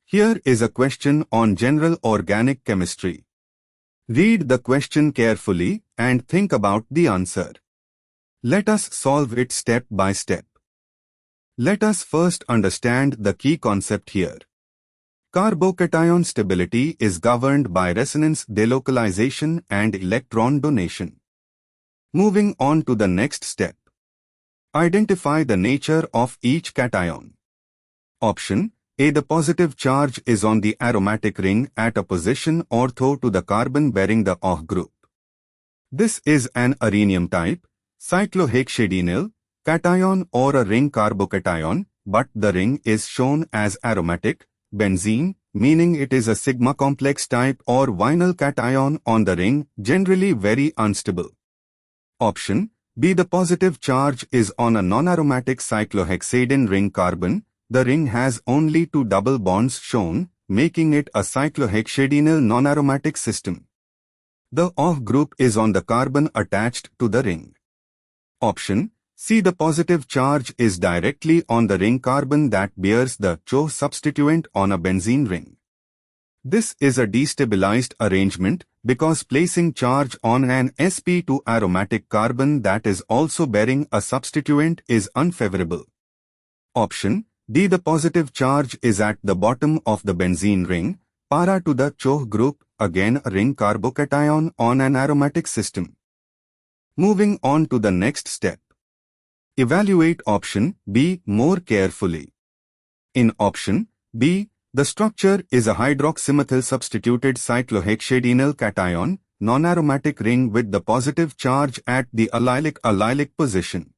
Here is a question on general organic chemistry. Read the question carefully and think about the answer. Let us solve it step by step. Let us first understand the key concept here. Carbocation stability is governed by resonance delocalization and electron donation. Moving on to the next step. Identify the nature of each cation. Option A. The positive charge is on the aromatic ring at a position ortho to the carbon bearing the OH group. This is an arenium type, cyclohexadienyl, cation or a ring carbocation, but the ring is shown as aromatic, benzene, meaning it is a sigma complex type or vinyl cation on the ring, generally very unstable. Option B. The positive charge is on a non-aromatic cyclohexadiene ring carbon. The ring has only 2 double bonds shown, making it a cyclohexadienyl non-aromatic system. The OH group is on the carbon attached to the ring. Option C. The positive charge is directly on the ring carbon that bears the ChO substituent on a benzene ring. This is a destabilized arrangement because placing charge on an sp2 aromatic carbon that is also bearing a substituent is unfavorable. Option D. The positive charge is at the bottom of the benzene ring, para to the ChO group, again a ring carbocation on an aromatic system. Moving on to the next step. Evaluate option B more carefully. In option B, the structure is a hydroxymethyl substituted cyclohexadienyl cation, non-aromatic ring with the positive charge at the allylic position.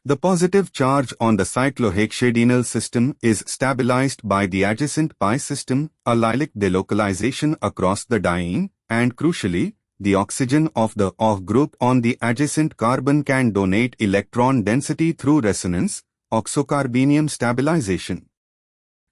The positive charge on the cyclohexadienyl system is stabilized by the adjacent pi system, allylic delocalization across the diene, and crucially, the oxygen of the OH group on the adjacent carbon can donate electron density through resonance, oxocarbenium stabilization.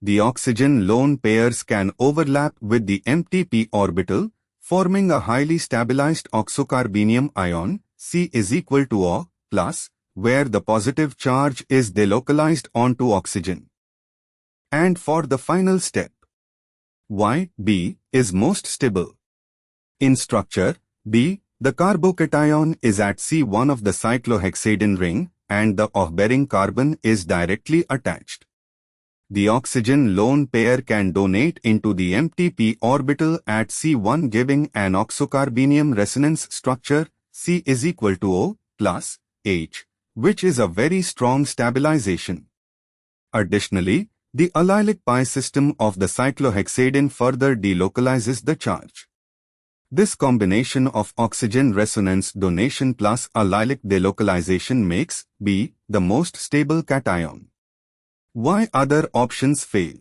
The oxygen lone pairs can overlap with the empty p orbital, forming a highly stabilized oxocarbenium ion, C is equal to O plus, where the positive charge is delocalized onto oxygen. And for the final step, why B is most stable. In structure, B, the carbocation is at C1 of the cyclohexadiene ring and the OH-bearing carbon is directly attached. The oxygen lone pair can donate into the empty p orbital at C1 giving an oxocarbenium resonance structure, C is equal to O plus H, which is a very strong stabilization. Additionally, the allylic pi system of the cyclohexadiene further delocalizes the charge. This combination of oxygen resonance donation plus allylic delocalization makes B the most stable cation. Why other options fail?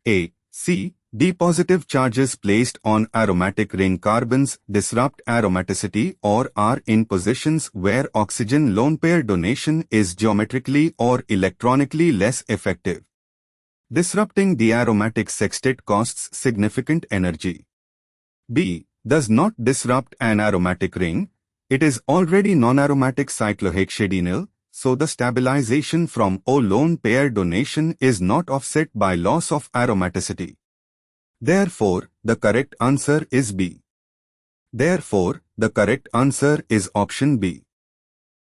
A. C. D. Positive charges placed on aromatic ring carbons disrupt aromaticity or are in positions where oxygen lone pair donation is geometrically or electronically less effective. Disrupting the aromatic sextet costs significant energy. B. Does not disrupt an aromatic ring. It is already non-aromatic cyclohexadienyl, so the stabilization from O lone pair donation is not offset by loss of aromaticity. Therefore, the correct answer is B. Therefore, the correct answer is option B.